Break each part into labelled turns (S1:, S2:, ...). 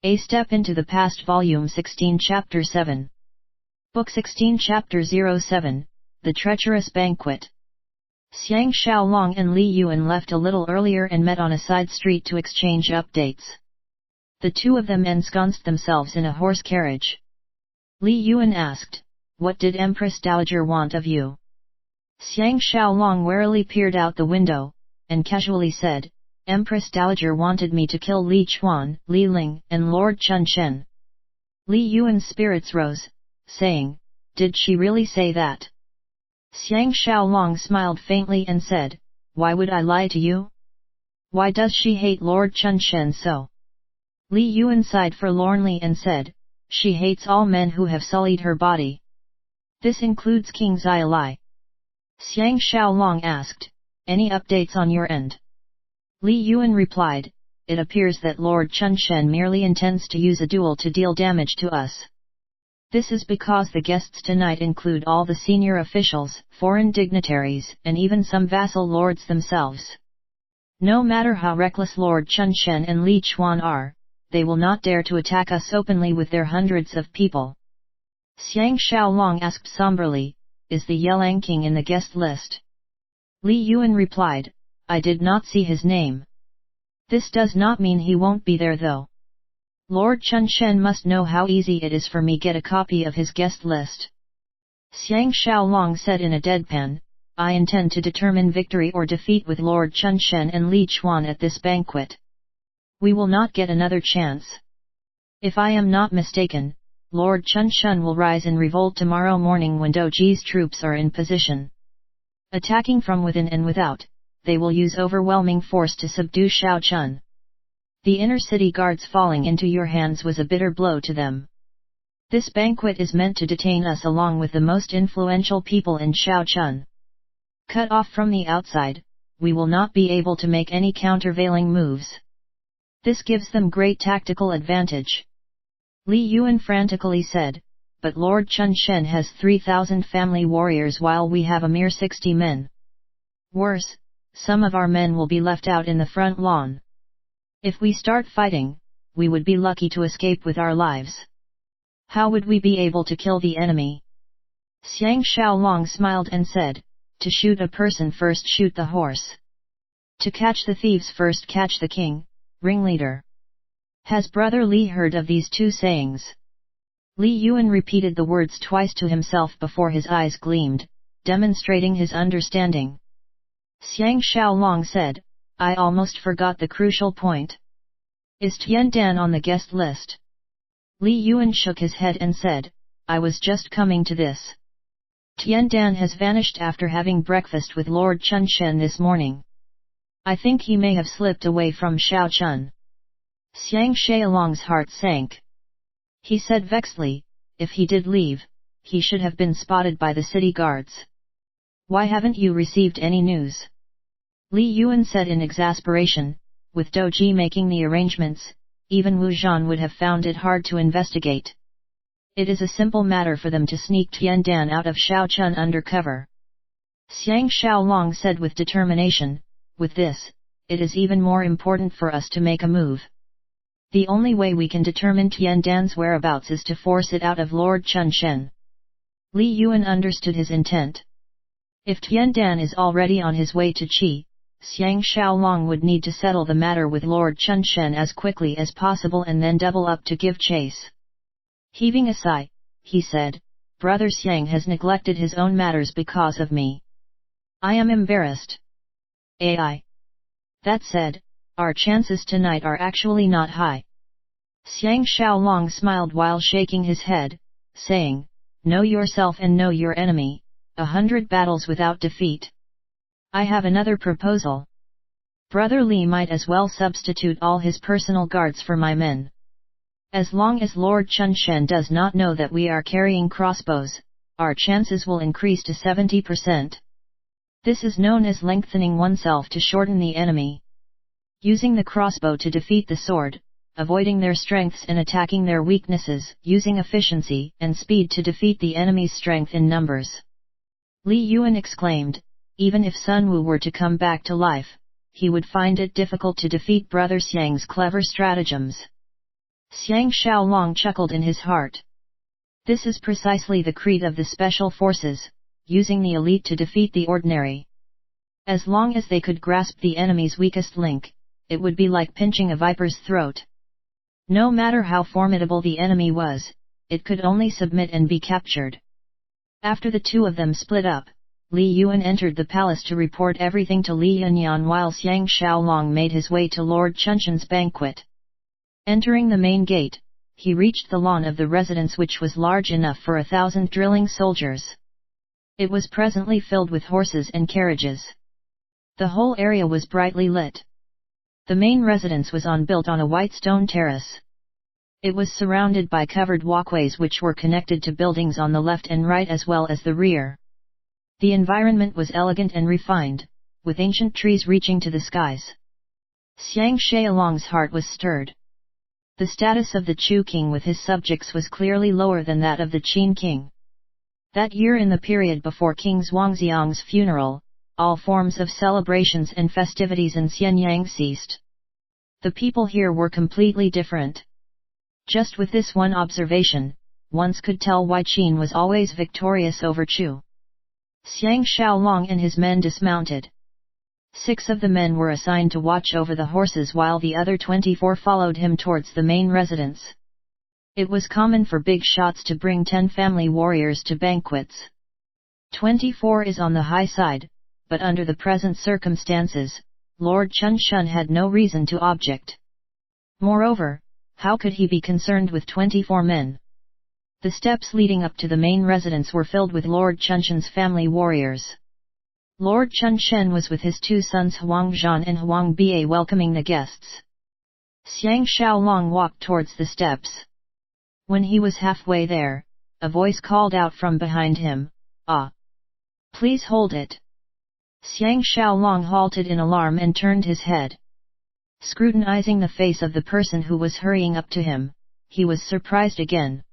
S1: A Step into the Past Volume 16 Chapter 7. Book 16 Chapter 07, The Treacherous Banquet. Xiang Xiaolong and Li Yuan left a little earlier and met on a side street to exchange updates. The two of them ensconced themselves in a horse carriage. Li Yuan asked, "What did Empress Dowager want of you?" Xiang Xiaolong warily peered out the window, and casually said, "Empress Dowager wanted me to kill Li Chuan, Li Ling, and Lord Chun Shen." Li Yuan's spirits rose, saying, "Did she really say that?" Xiang Xiaolong smiled faintly and said, "Why would I lie to you? Why does she hate Lord Chun Shen so?" Li Yuan sighed forlornly and said, "She hates all men who have sullied her body. This includes King Zai. Xiang Xiaolong asked, "Any updates on your end?" Li Yuan replied, "It appears that Lord Chun Shen merely intends to use a duel to deal damage to us. This is because the guests tonight include all the senior officials, foreign dignitaries, and even some vassal lords themselves. No matter how reckless Lord Chun Shen and Li Chuan are, they will not dare to attack us openly with their hundreds of people." Xiang Xiaolong asked somberly, "Is the Yelang King in the guest list?" Li Yuan replied, "I did not see his name. This does not mean he won't be there though. Lord Chun Shen must know how easy it is for me get a copy of his guest list." Xiang Xiaolong said in a deadpan, "I intend to determine victory or defeat with Lord Chun Shen and Li Chuan at this banquet. We will not get another chance. If I am not mistaken, Lord Chun Shen will rise in revolt tomorrow morning when Doji's troops are in position. Attacking from within and without, they will use overwhelming force to subdue Shaochun. The inner city guards falling into your hands was a bitter blow to them. This banquet is meant to detain us along with the most influential people in Shaochun. Cut off from the outside, we will not be able to make any countervailing moves. This gives them great tactical advantage." Li Yuan frantically said, "But Lord Chun Shen has 3,000 family warriors while we have a mere 60 men. Worse, some of our men will be left out in the front lawn. If we start fighting, we would be lucky to escape with our lives. How would we be able to kill the enemy?" Xiang Xiaolong smiled and said, "To shoot a person first shoot the horse. To catch the thieves first catch the king, ringleader. Has Brother Li heard of these two sayings?" Li Yuan repeated the words twice to himself before his eyes gleamed, demonstrating his understanding. Xiang Xiaolong said, "I almost forgot the crucial point. Is Tiandan on the guest list?" Li Yuan shook his head and said, "I was just coming to this. Tiandan has vanished after having breakfast with Lord Chun Shen this morning. I think he may have slipped away from Shaochun." Xiang Xiaolong's heart sank. He said vexedly, "If he did leave, he should have been spotted by the city guards. Why haven't you received any news?" Li Yuan said in exasperation, "With Doji making the arrangements, even Wu Zhan would have found it hard to investigate. It is a simple matter for them to sneak Tiandan out of Shaochun under cover." Xiang Xiaolong said with determination, "With this, it is even more important for us to make a move. The only way we can determine Tiandan's whereabouts is to force it out of Lord Chun Shen." Li Yuan understood his intent. If Tiandan is already on his way to Qi, Xiang Xiaolong would need to settle the matter with Lord Chun Shen as quickly as possible and then double up to give chase. Heaving a sigh, he said, "Brother Xiang has neglected his own matters because of me. I am embarrassed. Ai. That said, our chances tonight are actually not high." Xiang Xiaolong smiled while shaking his head, saying, "Know yourself and know your enemy, 100 battles without defeat. I have another proposal. Brother Li might as well substitute all his personal guards for my men. As long as Lord Chun Shen does not know that we are carrying crossbows, our chances will increase to 70%. This is known as lengthening oneself to shorten the enemy. Using the crossbow to defeat the sword, avoiding their strengths and attacking their weaknesses, using efficiency and speed to defeat the enemy's strength in numbers." Li Yuan exclaimed, "Even if Sun Wu were to come back to life, he would find it difficult to defeat Brother Xiang's clever stratagems. Xiang Xiaolong chuckled in his heart. This is precisely the creed of the special forces, using the elite to defeat the ordinary. As long as they could grasp the enemy's weakest link, it would be like pinching a viper's throat. No matter how formidable the enemy was, it could only submit and be captured. After the two of them split up, Li Yuan entered the palace to report everything to Li Yanyan while Xiang Xiaolong made his way to Lord Chunshan's banquet. Entering the main gate, he reached the lawn of the residence, which was large enough for 1,000 drilling soldiers. It was presently filled with horses and carriages. The whole area was brightly lit. The main residence was built on a white stone terrace. It was surrounded by covered walkways which were connected to buildings on the left and right as well as the rear. The environment was elegant and refined, with ancient trees reaching to the skies. Xiang Xiaolong's heart was stirred. The status of the Chu king with his subjects was clearly lower than that of the Qin king. That year, in the period before King Zhuangziang's funeral, all forms of celebrations and festivities in Xianyang ceased. The people here were completely different. Just with this one observation, one could tell why Qin was always victorious over Chu. Xiang Xiaolong and his men dismounted. 6 of the men were assigned to watch over the horses while the other 24 followed him towards the main residence. It was common for big shots to bring 10 family warriors to banquets. 24 is on the high side, but under the present circumstances, Lord Chunshan had no reason to object. Moreover, how could he be concerned with 24 men? The steps leading up to the main residence were filled with Lord Chunshan's family warriors. Lord Chunshan was with his 2 sons Huang Zhan and Huang Ba welcoming the guests. Xiang Xiaolong walked towards the steps. When he was halfway there, a voice called out from behind him, "Ah! Please hold it." Xiang Xiaolong halted in alarm and turned his head. Scrutinizing the face of the person who was hurrying up to him, he was surprised again.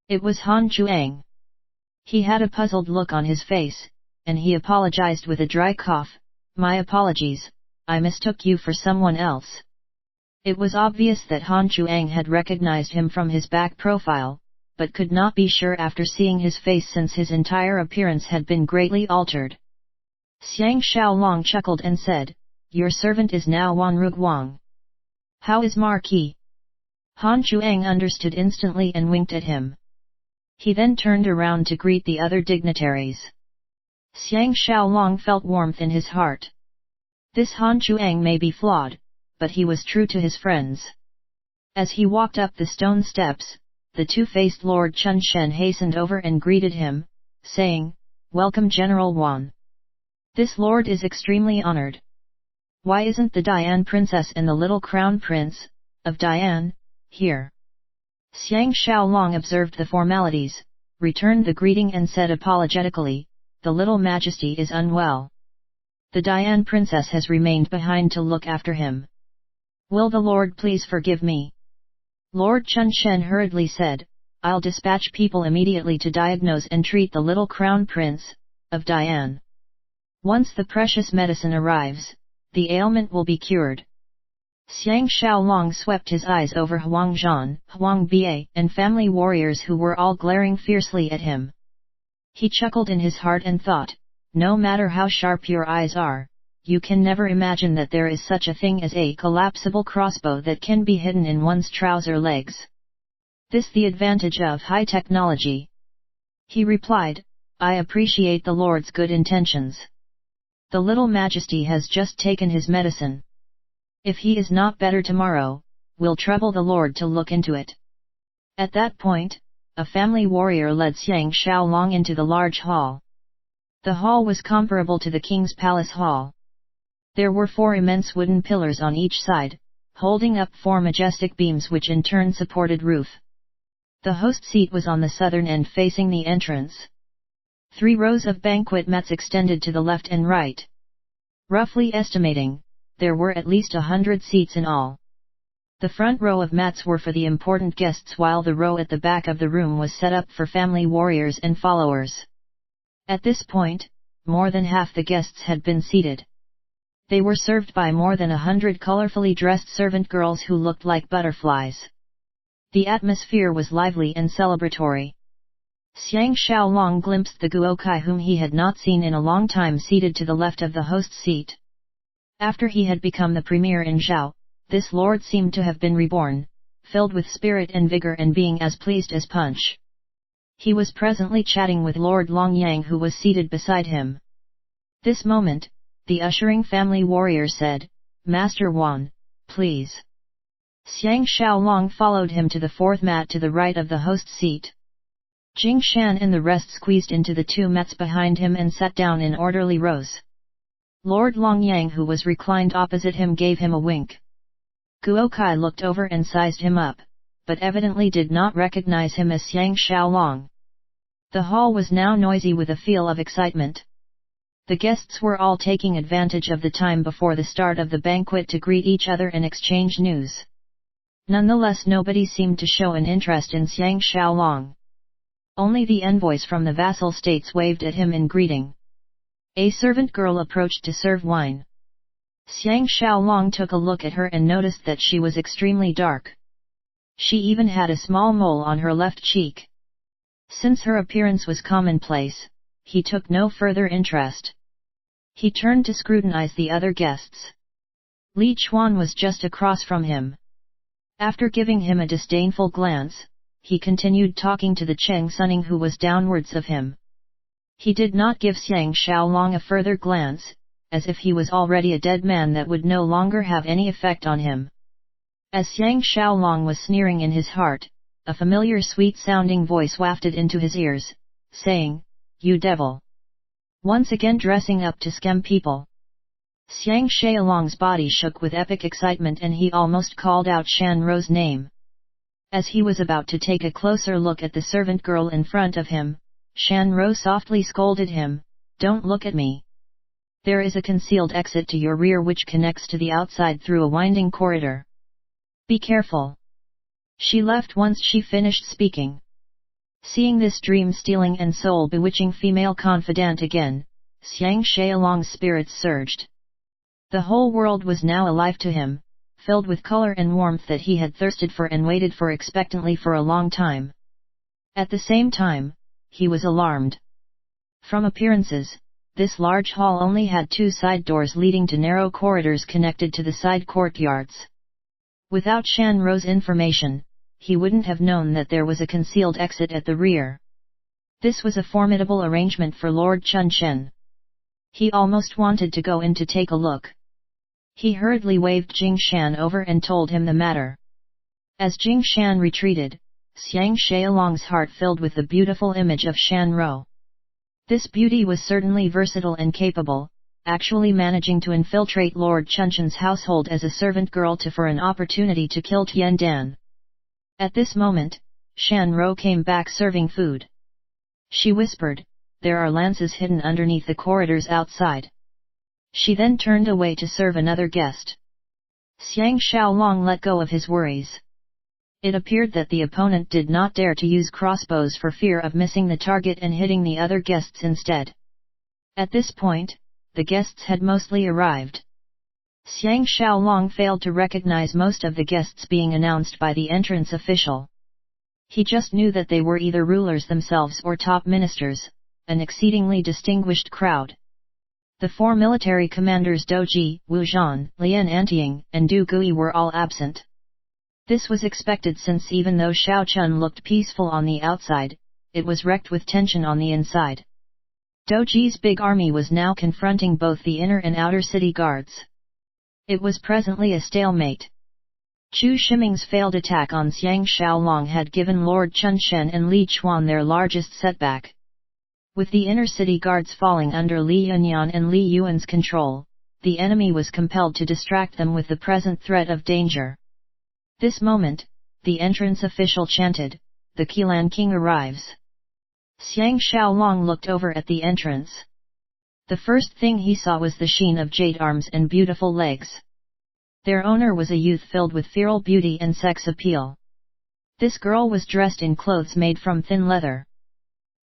S1: It was Han Chuang. He had a puzzled look on his face, and he apologized with a dry cough, "My apologies, I mistook you for someone else." It was obvious that Han Chuang had recognized him from his back profile, but could not be sure after seeing his face since his entire appearance had been greatly altered. Xiang Xiaolong chuckled and said, "Your servant is now Wanru Wang. How is Marquis?" Han Chuang understood instantly and winked at him. He then turned around to greet the other dignitaries. Xiang Xiaolong felt warmth in his heart. This Han Chuang may be flawed, but he was true to his friends. As he walked up the stone steps, the two-faced Lord Chunshan hastened over and greeted him, saying, "Welcome General Wan. This lord is extremely honored. Why isn't the Dian princess and the little crown prince, of Dian, here?" Xiang Xiaolong observed the formalities, returned the greeting and said apologetically, "The little majesty is unwell. The Dian princess has remained behind to look after him. Will the lord please forgive me?" Lord Chunshan hurriedly said, "I'll dispatch people immediately to diagnose and treat the little crown prince, of Dian. Once the precious medicine arrives, the ailment will be cured." Xiang Xiaolong swept his eyes over Huang Zhan, Huang Ba, and family warriors who were all glaring fiercely at him. He chuckled in his heart and thought, "No matter how sharp your eyes are, you can never imagine that there is such a thing as a collapsible crossbow that can be hidden in one's trouser legs. This the advantage of high technology." He replied, "I appreciate the Lord's good intentions. The little majesty has just taken his medicine. If he is not better tomorrow, we'll trouble the Lord to look into it." At that point, a family warrior led Xiang Xiaolong into the large hall. The hall was comparable to the king's palace hall. There were 4 immense wooden pillars on each side, holding up 4 majestic beams which in turn supported roof. The host seat was on the southern end facing the entrance. 3 rows of banquet mats extended to the left and right. Roughly estimating, there were at least 100 seats in all. The front row of mats were for the important guests while the row at the back of the room was set up for family warriors and followers. At this point, more than half the guests had been seated. They were served by more than 100 colorfully dressed servant girls who looked like butterflies. The atmosphere was lively and celebratory. Xiang Xiaolong glimpsed the Guokai whom he had not seen in a long time seated to the left of the host's seat. After he had become the premier in Zhao, this lord seemed to have been reborn, filled with spirit and vigor and being as pleased as Punch. He was presently chatting with Lord Longyang who was seated beside him. This moment, the ushering family warrior said, "Master Wan, please." Xiang Xiaolong followed him to the fourth mat to the right of the host's seat. Jing Shan and the rest squeezed into the two mats behind him and sat down in orderly rows. Lord Longyang who was reclined opposite him gave him a wink. Guokai looked over and sized him up, but evidently did not recognize him as Xiang Xiaolong. The hall was now noisy with a feel of excitement. The guests were all taking advantage of the time before the start of the banquet to greet each other and exchange news. Nonetheless, nobody seemed to show an interest in Xiang Xiaolong. Only the envoys from the vassal states waved at him in greeting. A servant girl approached to serve wine. Xiang Xiaolong took a look at her and noticed that she was extremely dark. She even had a small mole on her left cheek. Since her appearance was commonplace, he took no further interest. He turned to scrutinize the other guests. Li Chuan was just across from him. After giving him a disdainful glance, he continued talking to the Cheng Sunning who was downwards of him. He did not give Xiang Xiaolong a further glance, as if he was already a dead man that would no longer have any effect on him. As Xiang Xiaolong was sneering in his heart, a familiar sweet-sounding voice wafted into his ears, saying, "You devil! Once again dressing up to scam people." Xiang Xiaolong's body shook with epic excitement and he almost called out Shan Ro's name. As he was about to take a closer look at the servant girl in front of him, Shan Ro softly scolded him, "Don't look at me. There is a concealed exit to your rear which connects to the outside through a winding corridor. Be careful." She left once she finished speaking. Seeing this dream-stealing and soul-bewitching female confidant again, Xiang Xiaolong's spirits surged. The whole world was now alive to him, filled with color and warmth that he had thirsted for and waited for expectantly for a long time. At the same time, he was alarmed. From appearances, this large hall only had two side doors leading to narrow corridors connected to the side courtyards. Without Shan Ro's information, he wouldn't have known that there was a concealed exit at the rear. This was a formidable arrangement for Lord Chun Shen. He almost wanted to go in to take a look. He hurriedly waved Jing Shan over and told him the matter. As Jing Shan retreated, Xiang Xiaolong's heart filled with the beautiful image of Shan Ro. This beauty was certainly versatile and capable, actually managing to infiltrate Lord Chunshan's household as a servant girl for an opportunity to kill Tian Dan. At this moment, Shan Ro came back serving food. She whispered, "There are lances hidden underneath the corridors outside." She then turned away to serve another guest. Xiang Xiaolong let go of his worries. It appeared that the opponent did not dare to use crossbows for fear of missing the target and hitting the other guests instead. At this point, the guests had mostly arrived. Xiang Xiaolong failed to recognize most of the guests being announced by the entrance official. He just knew that they were either rulers themselves or top ministers, an exceedingly distinguished crowd. The four military commanders Doji, Wu Zhan, Lian Anting, and Du Gui were all absent. This was expected since even though Shao Chun looked peaceful on the outside, it was wrecked with tension on the inside. Doji's big army was now confronting both the inner and outer city guards. It was presently a stalemate. Chu Shiming's failed attack on Xiang Xiaolong had given Lord Chun Shen and Li Chuan their largest setback. With the inner city guards falling under Li Yunyan and Li Yuan's control, the enemy was compelled to distract them with the present threat of danger. This moment, the entrance official chanted, "The Qilan King arrives." Xiang Xiaolong looked over at the entrance. The first thing he saw was the sheen of jade arms and beautiful legs. Their owner was a youth filled with feral beauty and sex appeal. This girl was dressed in clothes made from thin leather.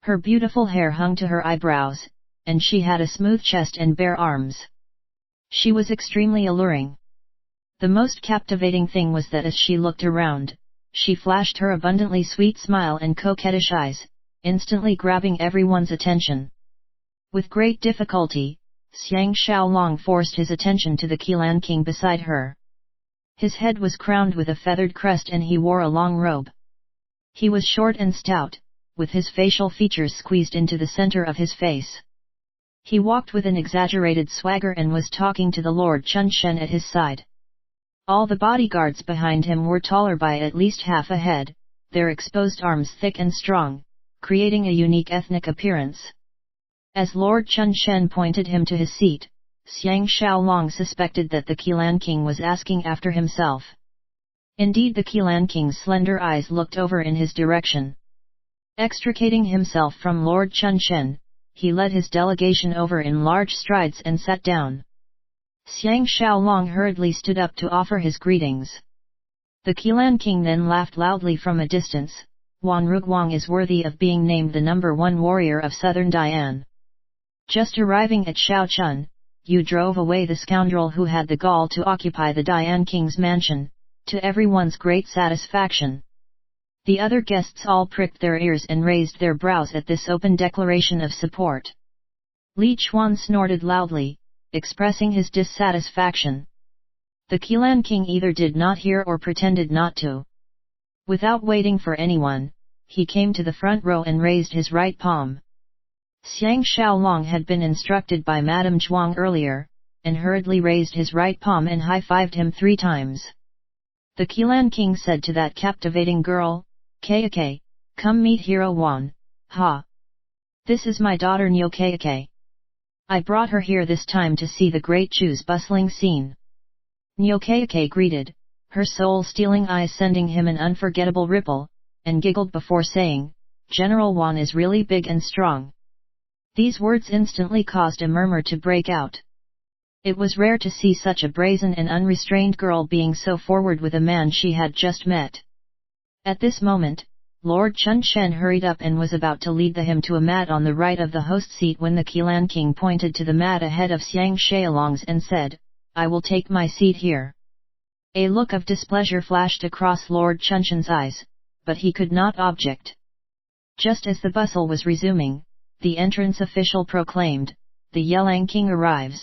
S1: Her beautiful hair hung to her eyebrows, and she had a smooth chest and bare arms. She was extremely alluring. The most captivating thing was that as she looked around, she flashed her abundantly sweet smile and coquettish eyes, instantly grabbing everyone's attention. With great difficulty, Xiang Xiaolong forced his attention to the Qilan king beside her. His head was crowned with a feathered crest and he wore a long robe. He was short and stout, with his facial features squeezed into the center of his face. He walked with an exaggerated swagger and was talking to the Lord Chunshen at his side. All the bodyguards behind him were taller by at least half a head, their exposed arms thick and strong, creating a unique ethnic appearance. As Lord Chunshen pointed him to his seat, Xiang Xiaolong suspected that the Qilan king was asking after himself. Indeed, the Qilan king's slender eyes looked over in his direction. Extricating himself from Lord Chunshen, he led his delegation over in large strides and sat down. Xiang Xiaolong hurriedly stood up to offer his greetings. The Qilan king then laughed loudly from a distance. Wan Ruguang is worthy of being named the #1 warrior of southern Dian. Just arriving at Shaochun, you drove away the scoundrel who had the gall to occupy the Dian king's mansion, to everyone's great satisfaction. The other guests all pricked their ears and raised their brows at this open declaration of support. Li Chuan snorted loudly, expressing his dissatisfaction. The Qilan king either did not hear or pretended not to. Without waiting for anyone, he came to the front row and raised his right palm. Xiang Xiaolong had been instructed by Madame Zhuang earlier, and hurriedly raised his right palm and high-fived him 3 times. The Qilan king said to that captivating girl, "Kake, come meet Hero Wan, ha! This is my daughter Nyo Kake. I brought her here this time to see the great Chu's bustling scene." Nyo Kake greeted, her soul-stealing eyes sending him an unforgettable ripple, and giggled before saying, "General Wan is really big and strong." These words instantly caused a murmur to break out. It was rare to see such a brazen and unrestrained girl being so forward with a man she had just met. At this moment, Lord Chunshen hurried up and was about to lead him to a mat on the right of the host seat when the Qilan king pointed to the mat ahead of Xiang Xiaolong's and said, "I will take my seat here." A look of displeasure flashed across Lord Chunshen's eyes, but he could not object. Just as the bustle was resuming, the entrance official proclaimed, "The Yelang king arrives."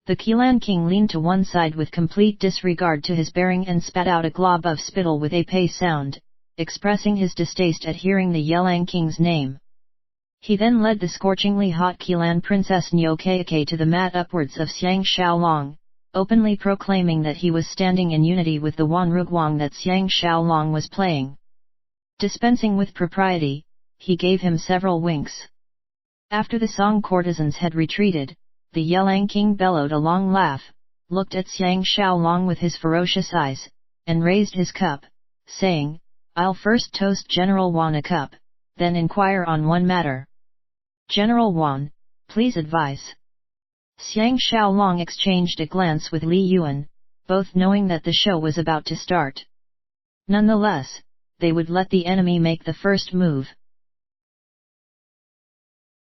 S1: The Qilan king leaned to one side with complete disregard to his bearing and spat out a glob of spittle with a pei sound, expressing his distaste at hearing the Yelang king's name. He then led the scorchingly hot Qilan princess Nyo Kake to the mat upwards of Xiang Xiaolong, openly proclaiming that he was standing in unity with the Wan Ruguang that Xiang Xiaolong was playing. Dispensing with propriety, he gave him several winks. After the Song courtesans had retreated, the Yelang king bellowed a long laugh, looked at Xiang Xiaolong with his ferocious eyes, and raised his cup, saying, "I'll first toast General Wan a cup, then inquire on one matter. General Wan, please advise." Xiang Xiaolong exchanged a glance with Li Yuan, both knowing that the show was about to start. Nonetheless, they would let the enemy make the first move.